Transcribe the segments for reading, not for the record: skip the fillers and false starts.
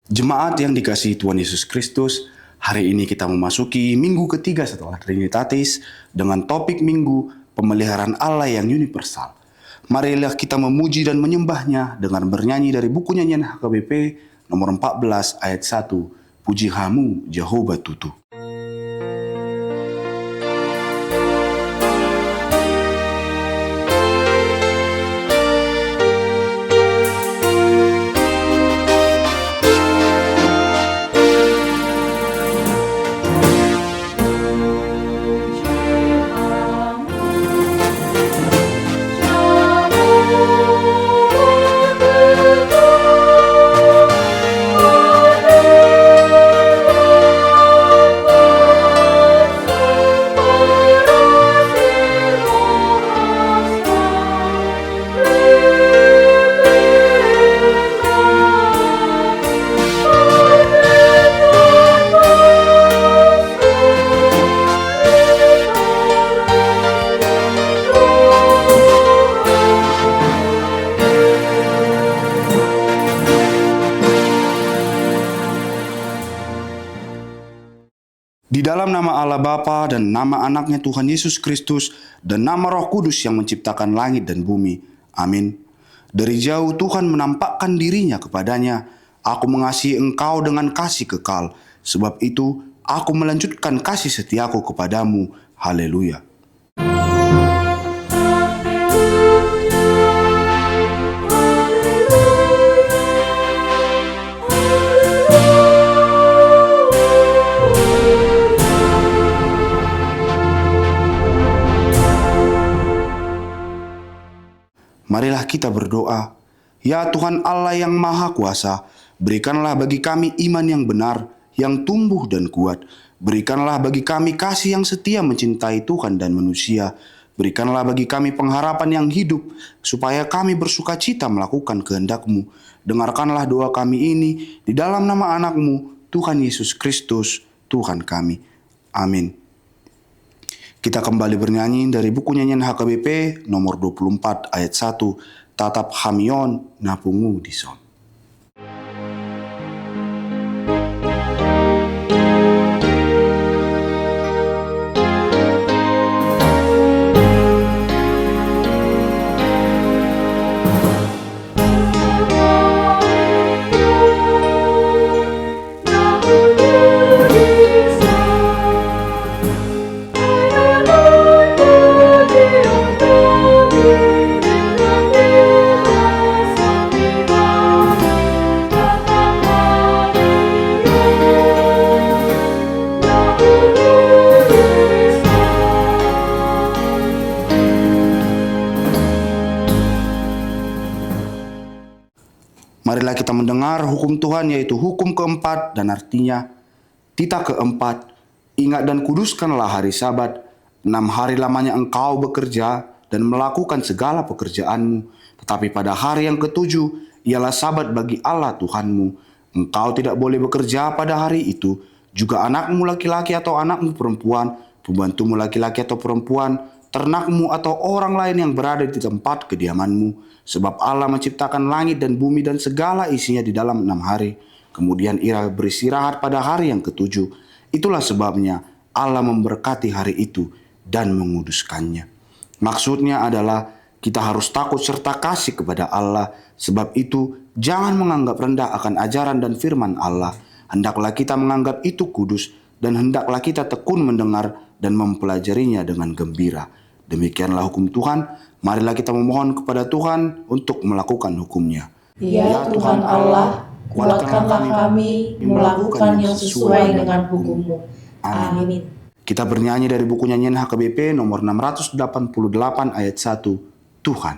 Jemaat yang dikasihi Tuhan Yesus Kristus, hari ini kita memasuki minggu ketiga setelah Trinitatis dengan topik minggu pemeliharaan Allah yang universal. Marilah kita memuji dan menyembahnya dengan bernyanyi dari buku nyanyian HKBP nomor 14 ayat 1, Puji Hamu Jehovah Tutu. Di dalam nama Allah Bapa dan nama anaknya Tuhan Yesus Kristus dan nama Roh Kudus yang menciptakan langit dan bumi. Amin. Dari jauh Tuhan menampakkan dirinya kepadanya. Aku mengasihi engkau dengan kasih kekal. Sebab itu aku melanjutkan kasih setiaku kepadamu. Haleluya. Marilah kita berdoa. Ya Tuhan Allah yang Maha Kuasa, berikanlah bagi kami iman yang benar, yang tumbuh dan kuat. Berikanlah bagi kami kasih yang setia mencintai Tuhan dan manusia. Berikanlah bagi kami pengharapan yang hidup, supaya kami bersuka cita melakukan kehendak-Mu. Dengarkanlah doa kami ini di dalam nama anak-Mu, Tuhan Yesus Kristus, Tuhan kami. Amin. Kita kembali bernyanyi dari buku nyanyian HKBP nomor 24 ayat 1, Tatap Hamion Napungu Dison. Marilah kita mendengar hukum Tuhan, yaitu hukum keempat, dan artinya titah keempat, ingat dan kuduskanlah hari Sabat. 6 hari lamanya engkau bekerja dan melakukan segala pekerjaanmu, tetapi pada hari yang ketujuh ialah Sabat bagi Allah Tuhanmu. Engkau tidak boleh bekerja pada hari itu, juga anakmu laki-laki atau anakmu perempuan, pembantumu laki-laki atau perempuan, ternakmu atau orang lain yang berada di tempat kediamanmu. Sebab Allah menciptakan langit dan bumi dan segala isinya di dalam 6 hari. Kemudian ia beristirahat pada hari yang ketujuh. Itulah sebabnya Allah memberkati hari itu dan menguduskannya. Maksudnya adalah kita harus takut serta kasih kepada Allah. Sebab itu jangan menganggap rendah akan ajaran dan firman Allah. Hendaklah kita menganggap itu kudus, dan hendaklah kita tekun mendengar dan mempelajarinya dengan gembira. Demikianlah hukum Tuhan. Marilah kita memohon kepada Tuhan untuk melakukan hukum-Nya. Ya Tuhan Allah, kuatkanlah kami melakukan yang sesuai dengan hukum-Mu. Amin. Kita bernyanyi dari buku nyanyian HKBP nomor 688 ayat 1, Tuhan.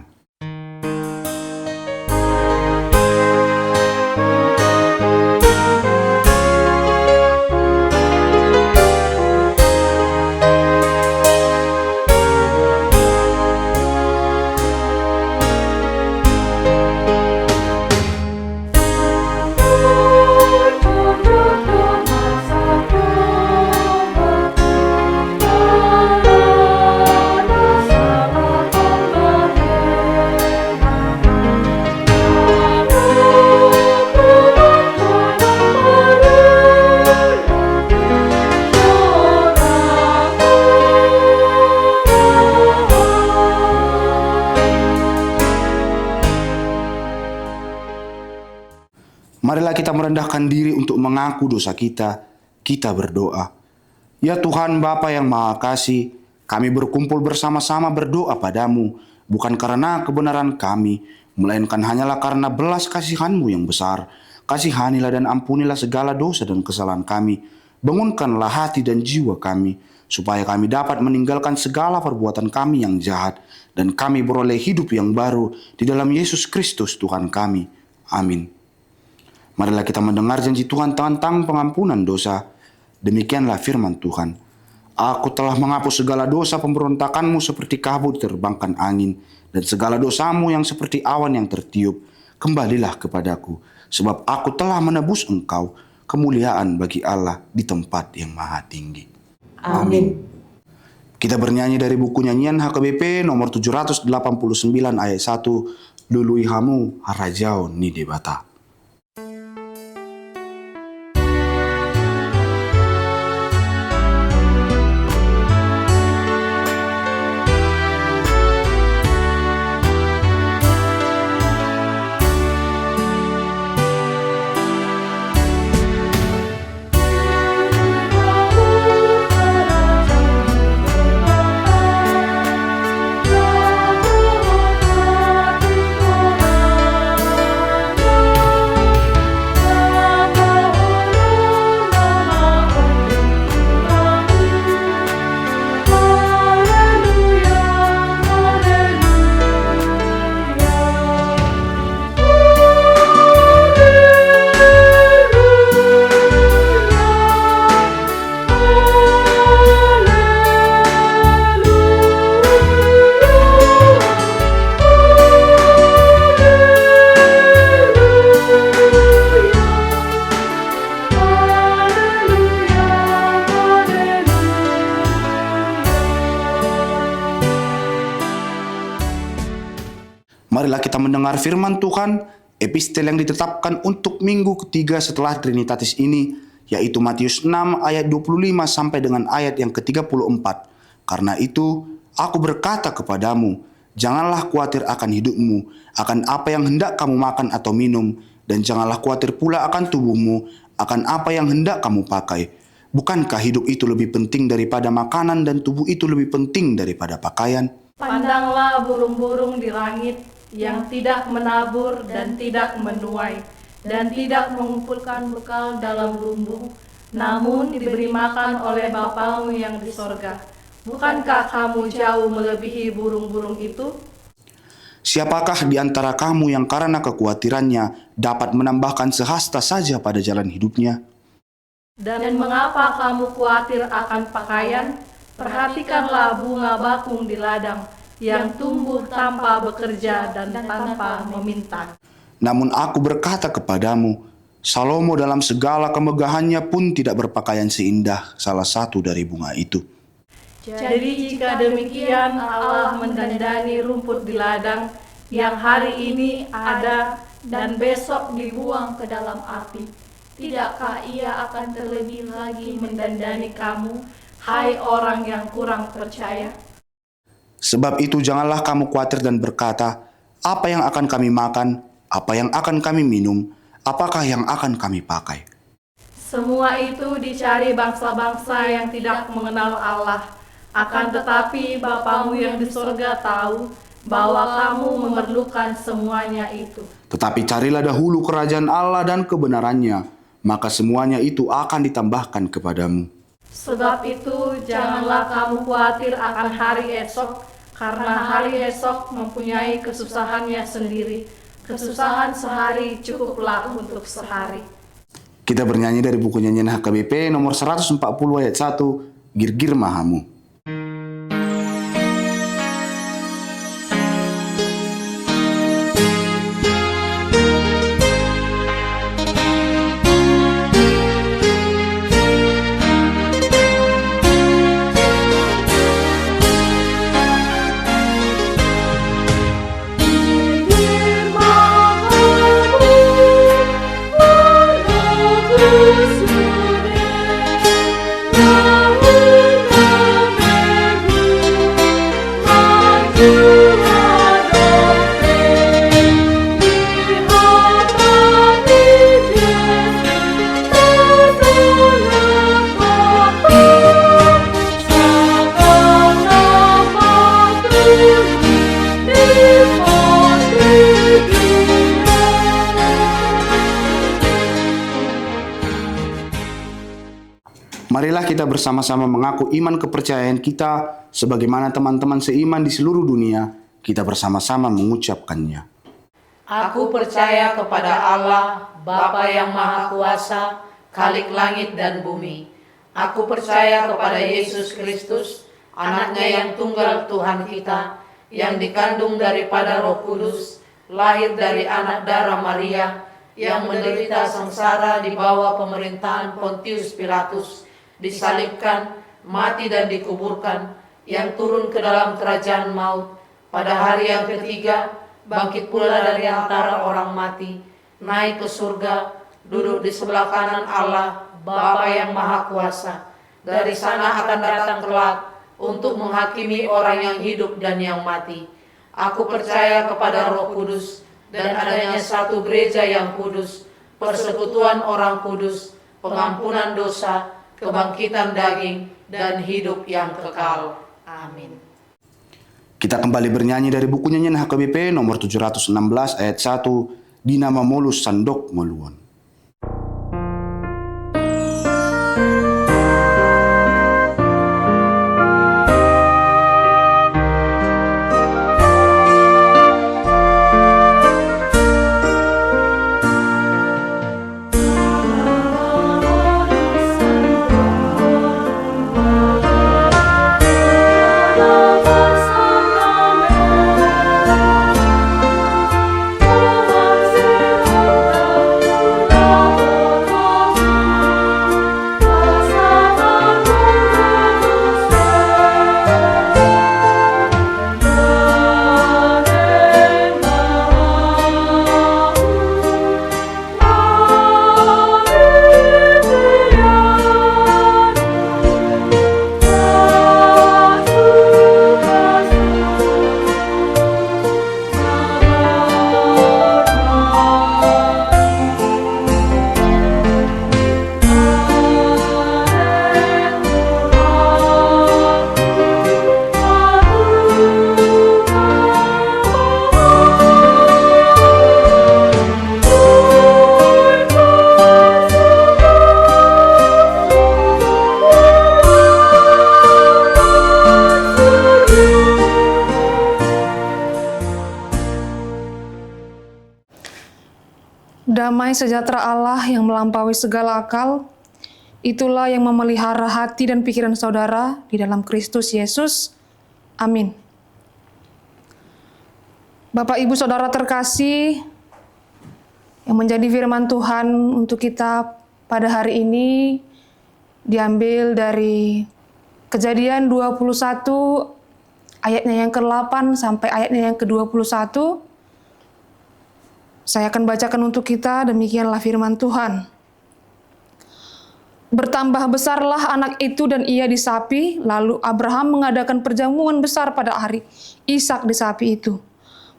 Marilah kita merendahkan diri untuk mengaku dosa kita. Kita berdoa. Ya Tuhan Bapa yang Maha Kasih, kami berkumpul bersama-sama berdoa padamu, bukan karena kebenaran kami, melainkan hanyalah karena belas kasihan-Mu yang besar. Kasihanilah dan ampunilah segala dosa dan kesalahan kami. Bangunkanlah hati dan jiwa kami, supaya kami dapat meninggalkan segala perbuatan kami yang jahat, dan kami beroleh hidup yang baru di dalam Yesus Kristus Tuhan kami. Amin. Marilah kita mendengar janji Tuhan tentang pengampunan dosa. Demikianlah firman Tuhan. Aku telah menghapus segala dosa pemberontakanmu seperti kabut diterbangkan angin, dan segala dosamu yang seperti awan yang tertiup. Kembalilah kepadaku, sebab aku telah menebus engkau, kemuliaan bagi Allah di tempat yang maha tinggi. Amin. Kita bernyanyi dari buku nyanyian HKBP nomor 789 ayat 1, Lului hamu harajau ni debata. Marilah kita mendengar firman Tuhan, epistel yang ditetapkan untuk minggu ketiga setelah Trinitatis ini, yaitu Matius 6 ayat 25 sampai dengan ayat yang ke-34. Karena itu, aku berkata kepadamu, janganlah khawatir akan hidupmu, akan apa yang hendak kamu makan atau minum, dan janganlah khawatir pula akan tubuhmu, akan apa yang hendak kamu pakai. Bukankah hidup itu lebih penting daripada makanan dan tubuh itu lebih penting daripada pakaian? Pandanglah burung-burung di langit yang tidak menabur dan tidak menuai dan tidak mengumpulkan bekal dalam lumbung, namun diberi makan oleh Bapamu yang di sorga. Bukankah kamu jauh melebihi burung-burung itu? Siapakah di antara kamu yang karena kekhawatirannya dapat menambahkan sehasta saja pada jalan hidupnya? Dan mengapa kamu khawatir akan pakaian? Perhatikanlah bunga bakung di ladang, yang tumbuh tanpa bekerja dan tanpa meminta. Namun aku berkata kepadamu, Salomo dalam segala kemegahannya pun tidak berpakaian seindah salah satu dari bunga itu. Jadi jika demikian Allah mendandani rumput di ladang, yang hari ini ada dan besok dibuang ke dalam api, tidakkah Ia akan terlebih lagi mendandani kamu, hai orang yang kurang percaya? Sebab itu janganlah kamu khawatir dan berkata, apa yang akan kami makan, apa yang akan kami minum, apakah yang akan kami pakai. Semua itu dicari bangsa-bangsa yang tidak mengenal Allah. Akan tetapi Bapamu yang di surga tahu bahwa kamu memerlukan semuanya itu. Tetapi carilah dahulu kerajaan Allah dan kebenarannya, maka semuanya itu akan ditambahkan kepadamu. Sebab itu janganlah kamu khawatir akan hari esok, karena hari esok mempunyai kesusahannya sendiri. Kesusahan sehari cukuplah untuk sehari. Kita bernyanyi dari buku nyanyian HKBP nomor 140 ayat 1, Girgir Mahamu. Namun Marilah kita bersama-sama mengaku iman kepercayaan kita sebagaimana teman-teman seiman di seluruh dunia. Kita bersama-sama mengucapkannya. Aku percaya kepada Allah, Bapa yang Maha Kuasa, Khalik langit dan bumi. Aku percaya kepada Yesus Kristus, Anaknya yang tunggal Tuhan kita, yang dikandung daripada Roh Kudus, lahir dari anak darah Maria, yang menderita sengsara di bawah pemerintahan Pontius Pilatus, disalibkan, mati dan dikuburkan, yang turun ke dalam kerajaan maut, pada hari yang ketiga, bangkit pula dari antara orang mati, naik ke surga, duduk di sebelah kanan Allah, Bapa yang Maha Kuasa. Dari sana akan datang kelak untuk menghakimi orang yang hidup dan yang mati. Aku percaya kepada Roh Kudus dan adanya satu gereja yang kudus, persekutuan orang kudus, pengampunan dosa, kebangkitan daging, dan hidup yang kekal. Amin. Kita kembali bernyanyi dari buku nyanyian HKBP nomor 716 ayat 1, Dinama Molus Sandok Moluon. Damai sejahtera Allah yang melampaui segala akal, itulah yang memelihara hati dan pikiran saudara di dalam Kristus Yesus. Amin. Bapak, Ibu, Saudara terkasih, yang menjadi firman Tuhan untuk kita pada hari ini diambil dari Kejadian 21 ayatnya yang ke-8 sampai ayatnya yang ke-21. Saya akan bacakan untuk kita, demikianlah firman Tuhan. Bertambah besarlah anak itu dan ia disapi, lalu Abraham mengadakan perjamuan besar pada hari Ishak disapi itu.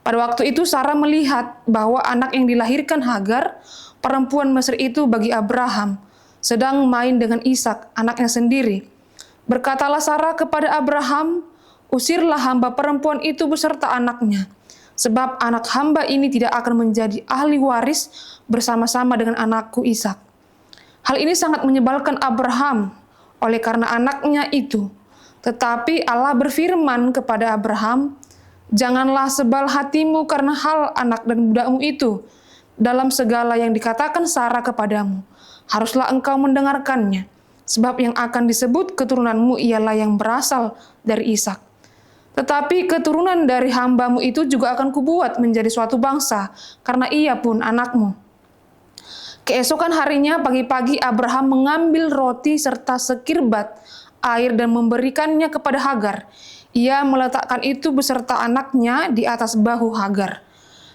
Pada waktu itu Sarah melihat bahwa anak yang dilahirkan Hagar, perempuan Mesir itu bagi Abraham, sedang main dengan Ishak, anaknya sendiri. Berkatalah Sarah kepada Abraham, usirlah hamba perempuan itu beserta anaknya, sebab anak hamba ini tidak akan menjadi ahli waris bersama-sama dengan anakku Ishak. Hal ini sangat menyebalkan Abraham oleh karena anaknya itu. Tetapi Allah berfirman kepada Abraham, janganlah sebal hatimu karena hal anak dan budakmu itu. Dalam segala yang dikatakan Sarah kepadamu, haruslah engkau mendengarkannya. Sebab yang akan disebut keturunanmu ialah yang berasal dari Ishak. Tetapi keturunan dari hambamu itu juga akan kubuat menjadi suatu bangsa, karena ia pun anakmu. Keesokan harinya pagi-pagi Abraham mengambil roti serta sekirbat air dan memberikannya kepada Hagar. Ia meletakkan itu beserta anaknya di atas bahu Hagar.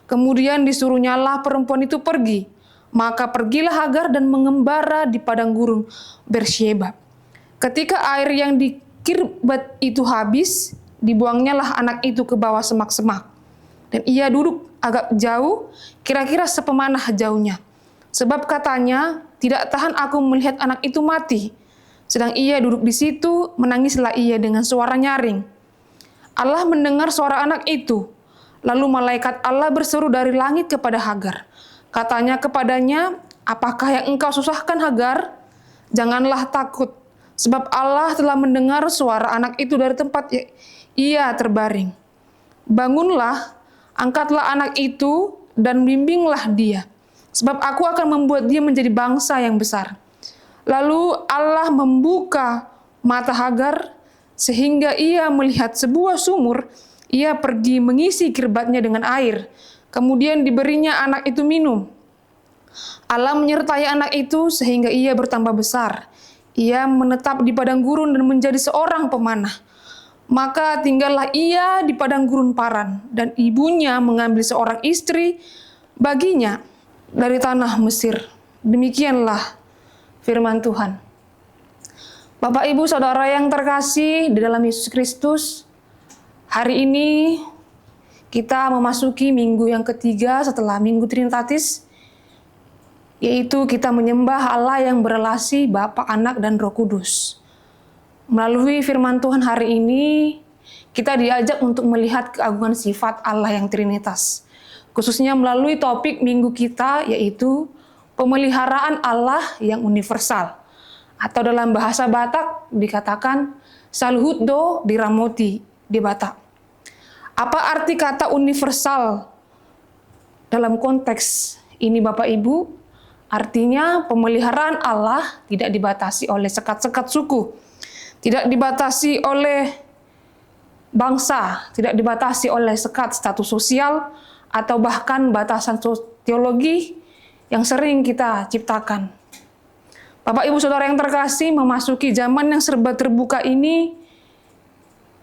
Kemudian disuruhnyalah perempuan itu pergi. Maka pergilah Hagar dan mengembara di padang gurun Bersyeba. Ketika air yang dikirbat itu habis, dibuangnyalah anak itu ke bawah semak-semak. Dan ia duduk agak jauh, kira-kira sepemanah jauhnya. Sebab katanya, tidak tahan aku melihat anak itu mati. Sedang ia duduk di situ, menangislah ia dengan suara nyaring. Allah mendengar suara anak itu. Lalu malaikat Allah berseru dari langit kepada Hagar. Katanya kepadanya, apakah yang engkau susahkan Hagar? Janganlah takut, sebab Allah telah mendengar suara anak itu dari tempat ia terbaring. Bangunlah, angkatlah anak itu dan bimbinglah dia, sebab aku akan membuat dia menjadi bangsa yang besar. Lalu Allah membuka mata Hagar sehingga ia melihat sebuah sumur. Ia pergi mengisi kirbatnya dengan air. Kemudian diberinya anak itu minum. Allah menyertai anak itu sehingga ia bertambah besar. Ia menetap di padang gurun dan menjadi seorang pemanah. Maka tinggallah ia di padang gurun Paran, dan ibunya mengambil seorang istri baginya dari tanah Mesir. Demikianlah firman Tuhan. Bapak, Ibu, Saudara yang terkasih di dalam Yesus Kristus, hari ini kita memasuki minggu yang ketiga setelah Minggu Trinitatis, yaitu kita menyembah Allah yang berelasi Bapa, Anak, dan Roh Kudus. Melalui firman Tuhan hari ini, kita diajak untuk melihat keagungan sifat Allah yang Trinitas. Khususnya melalui topik minggu kita, yaitu pemeliharaan Allah yang universal. Atau dalam bahasa Batak dikatakan Saluhut Do Diramoti di Batak. Apa arti kata universal dalam konteks ini, Bapak Ibu? Artinya pemeliharaan Allah tidak dibatasi oleh sekat-sekat suku, tidak dibatasi oleh bangsa, tidak dibatasi oleh sekat status sosial, atau bahkan batasan teologi yang sering kita ciptakan. Bapak, Ibu, Saudara yang terkasih, memasuki zaman yang serba terbuka ini,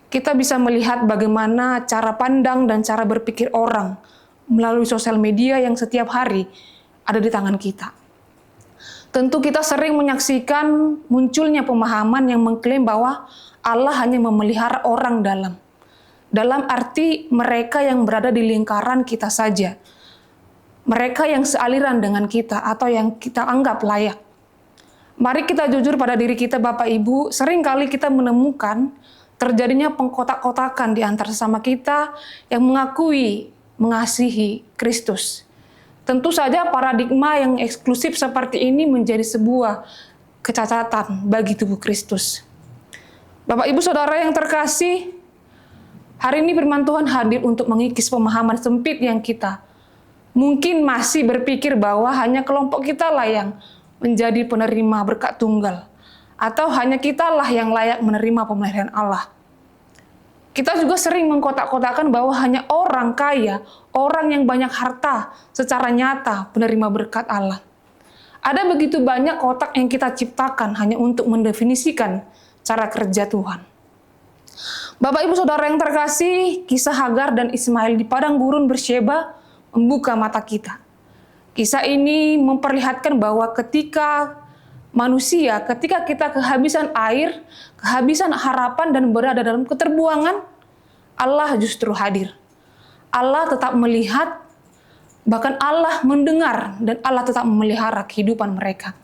kita bisa melihat bagaimana cara pandang dan cara berpikir orang melalui sosial media yang setiap hari ada di tangan kita. Tentu kita sering menyaksikan munculnya pemahaman yang mengklaim bahwa Allah hanya memelihara orang dalam arti mereka yang berada di lingkaran kita saja, mereka yang sealiran dengan kita atau yang kita anggap layak. Mari kita jujur pada diri kita, Bapak Ibu, seringkali kita menemukan terjadinya pengkotak-kotakan di antara sesama kita yang mengakui mengasihi Kristus. Tentu saja paradigma yang eksklusif seperti ini menjadi sebuah kecacatan bagi tubuh Kristus. Bapak, Ibu, Saudara yang terkasih, hari ini firman Tuhan hadir untuk mengikis pemahaman sempit yang kita mungkin masih berpikir bahwa hanya kelompok kita lah yang menjadi penerima berkat tunggal, atau hanya kitalah yang layak menerima pemeliharaan Allah. Kita juga sering mengkotak-kotakan bahwa hanya orang kaya, orang yang banyak harta secara nyata penerima berkat Allah. Ada begitu banyak kotak yang kita ciptakan hanya untuk mendefinisikan cara kerja Tuhan. Bapak, Ibu, Saudara yang terkasih, kisah Hagar dan Ismail di padang gurun Bersyeba membuka mata kita. Kisah ini memperlihatkan bahwa ketika kita kehabisan air, kehabisan harapan dan berada dalam keterbuangan, Allah justru hadir. Allah tetap melihat, bahkan Allah mendengar, dan Allah tetap memelihara kehidupan mereka.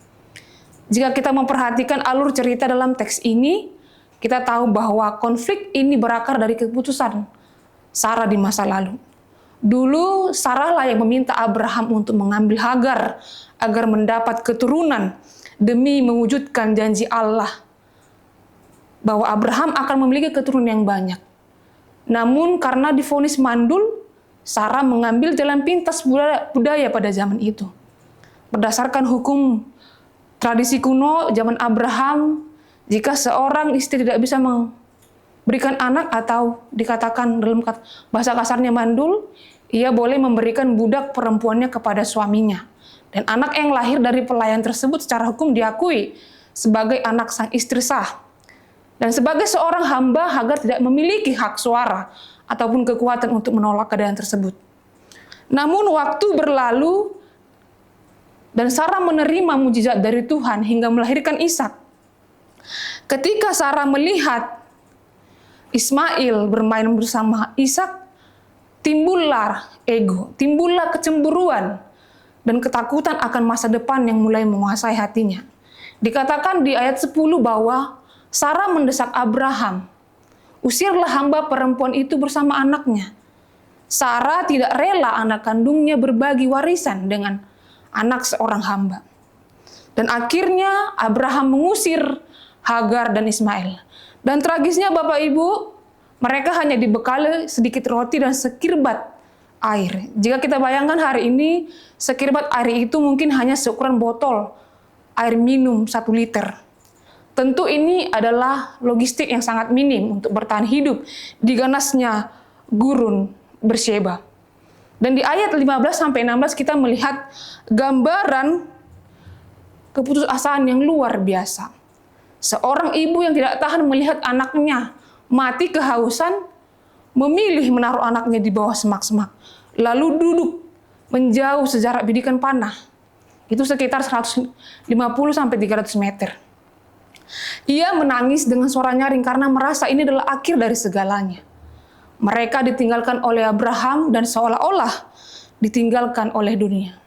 Jika kita memperhatikan alur cerita dalam teks ini, kita tahu bahwa konflik ini berakar dari keputusan Sarah di masa lalu. Dulu Sarah lah yang meminta Abraham untuk mengambil Hagar agar mendapat keturunan demi mewujudkan janji Allah bahwa Abraham akan memiliki keturunan yang banyak. Namun karena divonis mandul, Sarah mengambil jalan pintas budaya pada zaman itu. Berdasarkan hukum tradisi kuno zaman Abraham, jika seorang istri tidak bisa memberikan anak atau dikatakan dalam bahasa kasarnya mandul, ia boleh memberikan budak perempuannya kepada suaminya. Dan anak yang lahir dari pelayan tersebut secara hukum diakui sebagai anak sang istri sah. Dan sebagai seorang hamba, Hagar tidak memiliki hak suara ataupun kekuatan untuk menolak keadaan tersebut. Namun waktu berlalu dan Sarah menerima mujizat dari Tuhan hingga melahirkan Ishak. Ketika Sarah melihat Ismail bermain bersama Ishak, timbullah ego, timbullah kecemburuan dan ketakutan akan masa depan yang mulai menguasai hatinya. Dikatakan di ayat 10 bahwa Sarah mendesak Abraham, "Usirlah hamba perempuan itu bersama anaknya." Sarah tidak rela anak kandungnya berbagi warisan dengan anak seorang hamba. Dan akhirnya Abraham mengusir Hagar dan Ismail. Dan tragisnya Bapak Ibu, mereka hanya dibekali sedikit roti dan sekirbat air. Jika kita bayangkan hari ini, sekirbat air itu mungkin hanya seukuran botol air minum 1 liter. Tentu ini adalah logistik yang sangat minim untuk bertahan hidup di ganasnya gurun Beersheba. Dan di ayat 15-16 kita melihat gambaran keputusasaan yang luar biasa. Seorang ibu yang tidak tahan melihat anaknya mati kehausan, memilih menaruh anaknya di bawah semak-semak, lalu duduk menjauh sejarak bidikan panah. Itu sekitar 150-300 meter. Ia menangis dengan suara nyaring karena merasa ini adalah akhir dari segalanya. Mereka ditinggalkan oleh Abraham dan seolah-olah ditinggalkan oleh dunia.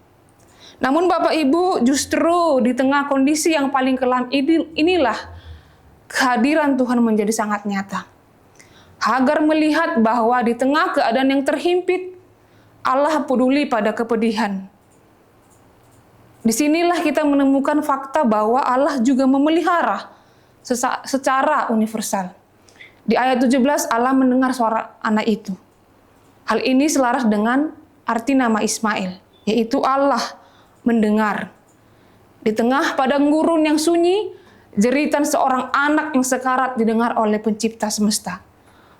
Namun Bapak Ibu, justru di tengah kondisi yang paling kelam inilah kehadiran Tuhan menjadi sangat nyata. Hagar melihat bahwa di tengah keadaan yang terhimpit, Allah peduli pada kepedihan. Disinilah kita menemukan fakta bahwa Allah juga memelihara secara universal. Di ayat 17 Allah mendengar suara anak itu. Hal ini selaras dengan arti nama Ismail, yaitu Allah mendengar. Di tengah padang gurun yang sunyi, jeritan seorang anak yang sekarat didengar oleh pencipta semesta.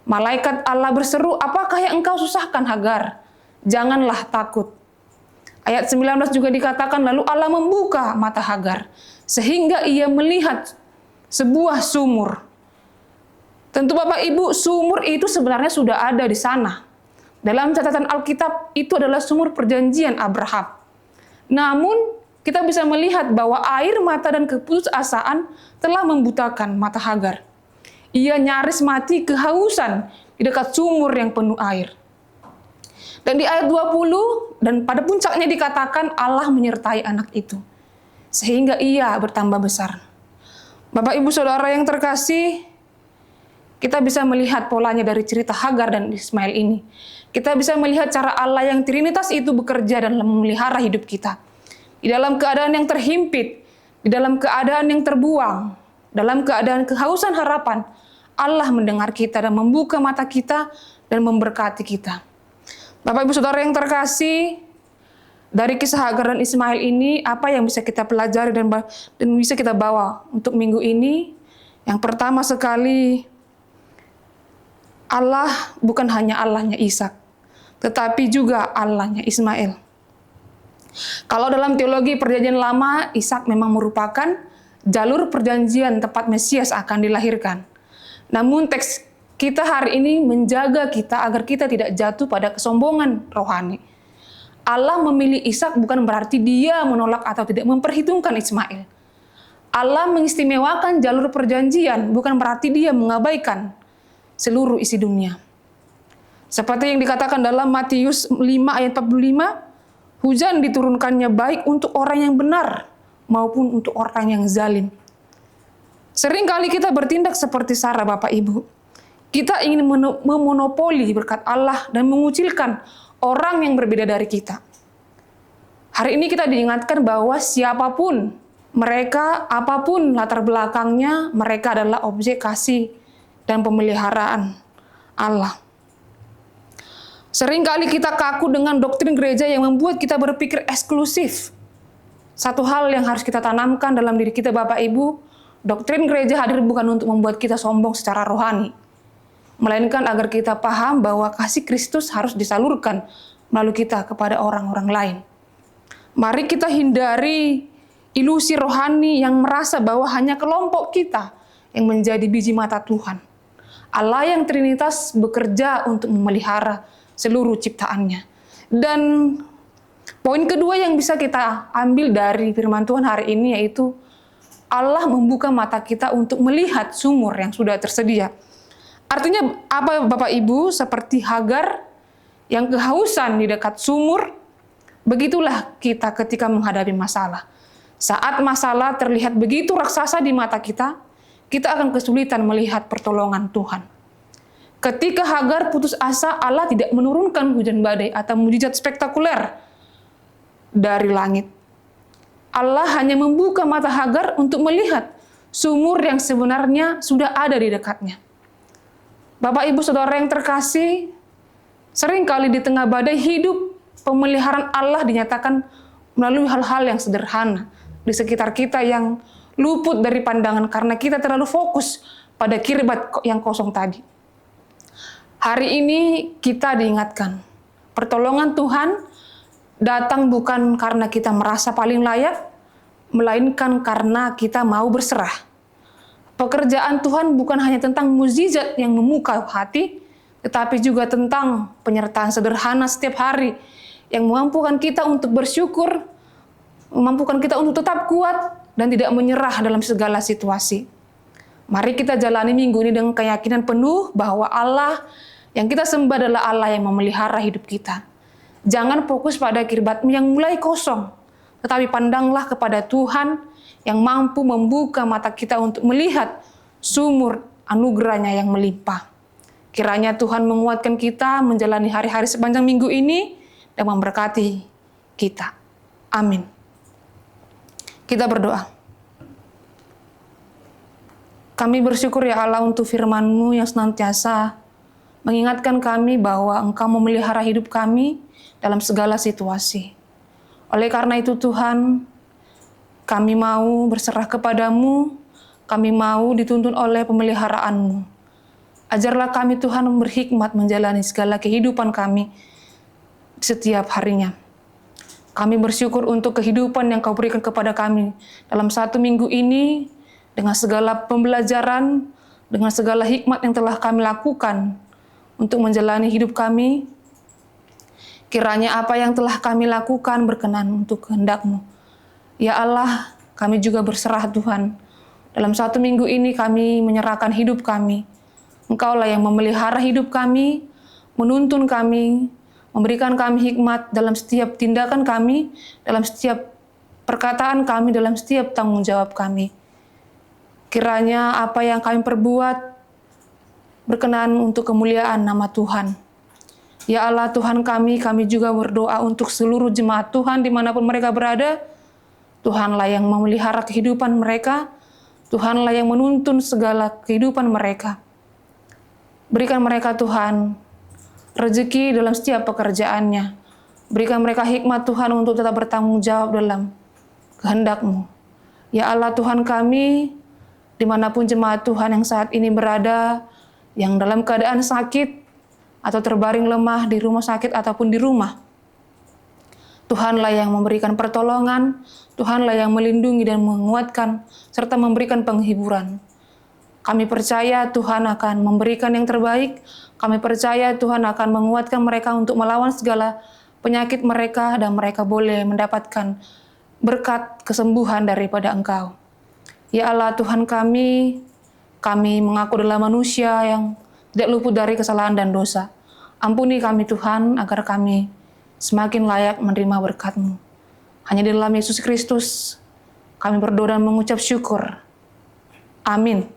Malaikat Allah berseru, "Apakah yang engkau susahkan, Hagar? Janganlah takut." Ayat 19 juga dikatakan, lalu Allah membuka mata Hagar, sehingga ia melihat sebuah sumur. Tentu Bapak Ibu, sumur itu sebenarnya sudah ada di sana. Dalam catatan Alkitab, itu adalah sumur perjanjian Abraham. Namun, kita bisa melihat bahwa air mata dan keputusasaan telah membutakan mata Hagar. Ia nyaris mati kehausan di dekat sumur yang penuh air. Dan di ayat 20, dan pada puncaknya dikatakan Allah menyertai anak itu, sehingga ia bertambah besar. Bapak Ibu Saudara yang terkasih, kita bisa melihat polanya dari cerita Hagar dan Ismail ini. Kita bisa melihat cara Allah yang Trinitas itu bekerja dan memelihara hidup kita. Di dalam keadaan yang terhimpit, di dalam keadaan yang terbuang, dalam keadaan kehausan harapan, Allah mendengar kita dan membuka mata kita dan memberkati kita. Bapak Ibu Saudara yang terkasih, dari kisah Hagar dan Ismail ini, apa yang bisa kita pelajari dan bisa kita bawa untuk minggu ini? Yang pertama sekali, Allah bukan hanya Allahnya Ishak, tetapi juga Allahnya Ismail. Kalau dalam teologi perjanjian lama, Ishak memang merupakan jalur perjanjian tempat Mesias akan dilahirkan. Namun teks kita hari ini menjaga kita agar kita tidak jatuh pada kesombongan rohani. Allah memilih Ishak bukan berarti dia menolak atau tidak memperhitungkan Ismail. Allah mengistimewakan jalur perjanjian bukan berarti dia mengabaikan seluruh isi dunia. Seperti yang dikatakan dalam Matius 5 ayat 45, hujan diturunkannya baik untuk orang yang benar maupun untuk orang yang zalim. Seringkali kita bertindak seperti Sarah Bapak Ibu. Kita ingin memonopoli berkat Allah dan mengucilkan orang yang berbeda dari kita. Hari ini kita diingatkan bahwa siapapun mereka, apapun latar belakangnya, mereka adalah objek kasih dan pemeliharaan Allah. Seringkali kita kaku dengan doktrin gereja yang membuat kita berpikir eksklusif. Satu hal yang harus kita tanamkan dalam diri kita Bapak Ibu, doktrin gereja hadir bukan untuk membuat kita sombong secara rohani, melainkan agar kita paham bahwa kasih Kristus harus disalurkan melalui kita kepada orang-orang lain. Mari kita hindari ilusi rohani yang merasa bahwa hanya kelompok kita yang menjadi biji mata Tuhan. Allah yang Trinitas bekerja untuk memelihara seluruh ciptaannya. Dan poin kedua yang bisa kita ambil dari firman Tuhan hari ini yaitu Allah membuka mata kita untuk melihat sumur yang sudah tersedia. Artinya apa Bapak Ibu? Seperti Hagar yang kehausan di dekat sumur, begitulah kita ketika menghadapi masalah. Saat masalah terlihat begitu raksasa di mata kita, kita akan kesulitan melihat pertolongan Tuhan. Ketika Hagar putus asa, Allah tidak menurunkan hujan badai atau mujizat spektakuler dari langit. Allah hanya membuka mata Hagar untuk melihat sumur yang sebenarnya sudah ada di dekatnya. Bapak, Ibu, Saudara yang terkasih, seringkali di tengah badai hidup, pemeliharaan Allah dinyatakan melalui hal-hal yang sederhana di sekitar kita yang luput dari pandangan karena kita terlalu fokus pada kirbat yang kosong tadi. Hari ini kita diingatkan, pertolongan Tuhan datang bukan karena kita merasa paling layak, melainkan karena kita mau berserah. Pekerjaan Tuhan bukan hanya tentang mukjizat yang memukau hati, tetapi juga tentang penyertaan sederhana setiap hari yang memampukan kita untuk bersyukur, memampukan kita untuk tetap kuat dan tidak menyerah dalam segala situasi. Mari kita jalani minggu ini dengan keyakinan penuh bahwa Allah yang kita sembah adalah Allah yang memelihara hidup kita. Jangan fokus pada kirbatmu yang mulai kosong, tetapi pandanglah kepada Tuhan yang mampu membuka mata kita untuk melihat sumur anugerahnya yang melimpah. Kiranya Tuhan menguatkan kita menjalani hari-hari sepanjang minggu ini dan memberkati kita. Amin. Kita berdoa. Kami bersyukur ya Allah untuk firman-Mu yang senantiasa mengingatkan kami bahwa Engkau memelihara hidup kami dalam segala situasi. Oleh karena itu Tuhan, kami mau berserah kepadamu, kami mau dituntun oleh pemeliharaan-Mu. Ajarlah kami Tuhan berhikmat menjalani segala kehidupan kami setiap harinya. Kami bersyukur untuk kehidupan yang Kau berikan kepada kami dalam 1 minggu ini, dengan segala pembelajaran, dengan segala hikmat yang telah kami lakukan untuk menjalani hidup kami. Kiranya apa yang telah kami lakukan berkenan untuk kehendak-Mu. Ya Allah, kami juga berserah Tuhan. Dalam 1 minggu ini kami menyerahkan hidup kami. Engkaulah yang memelihara hidup kami, menuntun kami, memberikan kami hikmat dalam setiap tindakan kami, dalam setiap perkataan kami, dalam setiap tanggung jawab kami. Kiranya apa yang kami perbuat berkenan untuk kemuliaan nama Tuhan. Ya Allah Tuhan kami juga berdoa untuk seluruh jemaat Tuhan dimanapun mereka berada. Tuhanlah yang memelihara kehidupan mereka, Tuhanlah yang menuntun segala kehidupan mereka. Berikan mereka Tuhan rezeki dalam setiap pekerjaannya. Berikan mereka hikmat Tuhan untuk tetap bertanggung jawab dalam kehendak-Mu. Ya Allah Tuhan kami, dimanapun jemaat Tuhan yang saat ini berada, yang dalam keadaan sakit atau terbaring lemah di rumah sakit ataupun di rumah, Tuhanlah yang memberikan pertolongan, Tuhanlah yang melindungi dan menguatkan, serta memberikan penghiburan. Kami percaya Tuhan akan memberikan yang terbaik, kami percaya Tuhan akan menguatkan mereka untuk melawan segala penyakit mereka, dan mereka boleh mendapatkan berkat kesembuhan daripada Engkau. Ya Allah Tuhan kami mengaku adalah manusia yang tidak luput dari kesalahan dan dosa. Ampuni kami Tuhan, agar kami semakin layak menerima berkat-Mu. Hanya di dalam Yesus Kristus kami berdoa dan mengucap syukur. Amin.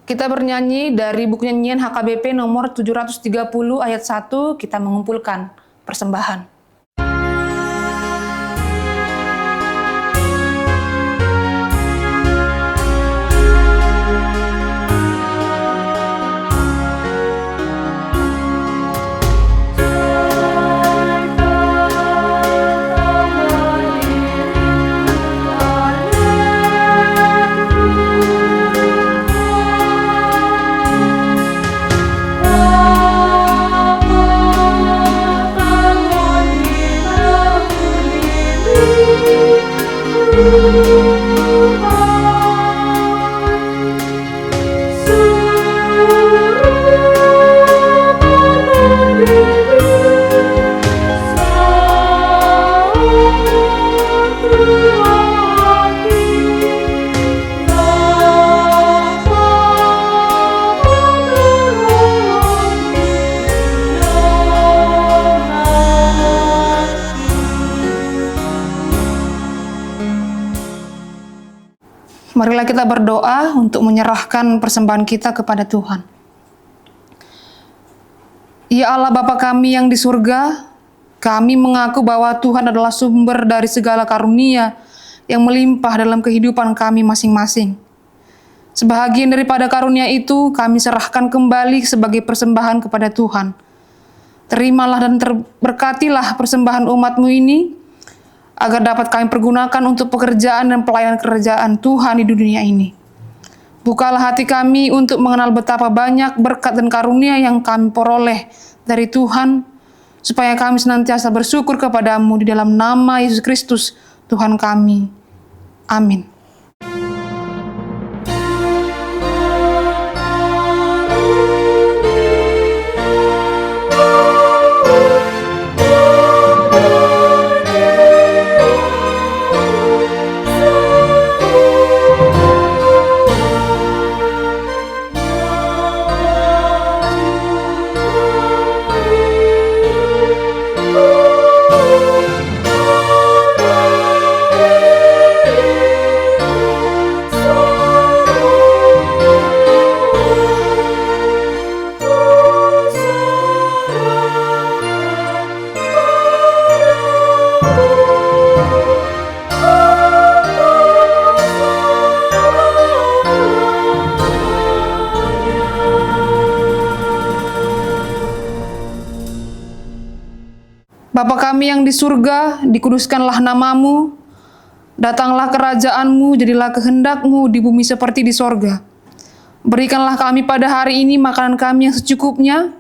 Kita bernyanyi dari buku nyanyian HKBP nomor 730 ayat 1, kita mengumpulkan persembahan. Marilah kita berdoa untuk menyerahkan persembahan kita kepada Tuhan. Ya Allah Bapa kami yang di surga, kami mengaku bahwa Tuhan adalah sumber dari segala karunia yang melimpah dalam kehidupan kami masing-masing. Sebahagian daripada karunia itu kami serahkan kembali sebagai persembahan kepada Tuhan. Terimalah dan terberkatilah persembahan umat-Mu ini, agar dapat kami pergunakan untuk pekerjaan dan pelayanan kerajaan Tuhan di dunia ini. Bukalah hati kami untuk mengenal betapa banyak berkat dan karunia yang kami peroleh dari Tuhan, supaya kami senantiasa bersyukur kepada-Mu di dalam nama Yesus Kristus, Tuhan kami. Amin. Bapa kami yang di surga, dikuduskanlah nama-Mu, datanglah kerajaan-Mu, jadilah kehendak-Mu di bumi seperti di sorga. Berikanlah kami pada hari ini makanan kami yang secukupnya,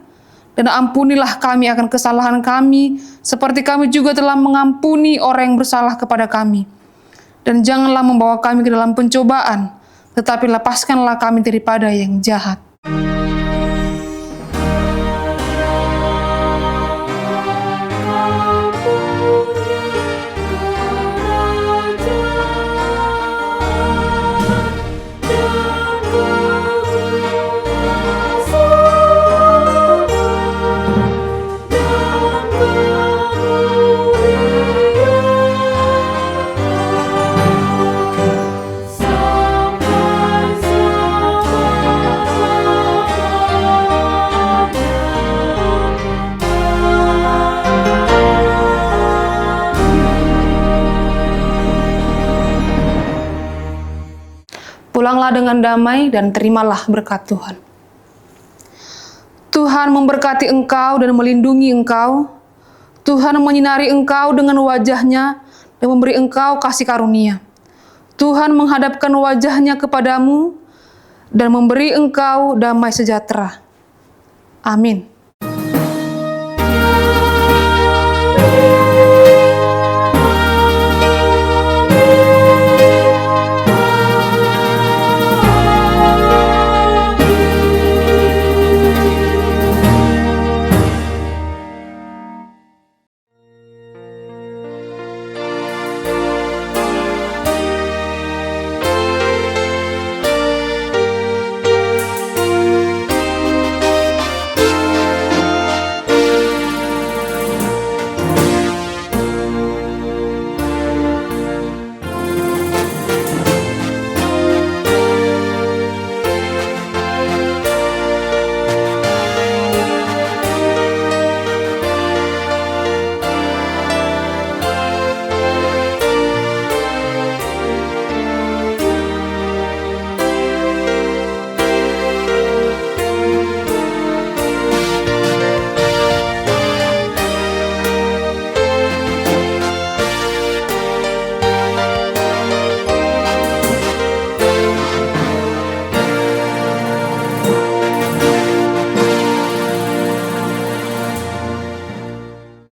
dan ampunilah kami akan kesalahan kami, seperti kami juga telah mengampuni orang yang bersalah kepada kami. Dan janganlah membawa kami ke dalam pencobaan, tetapi lepaskanlah kami daripada yang jahat. Pulanglah dengan damai dan terimalah berkat Tuhan. Tuhan memberkati engkau dan melindungi engkau. Tuhan menyinari engkau dengan wajah-Nya dan memberi engkau kasih karunia. Tuhan menghadapkan wajah-Nya kepadamu dan memberi engkau damai sejahtera. Amin.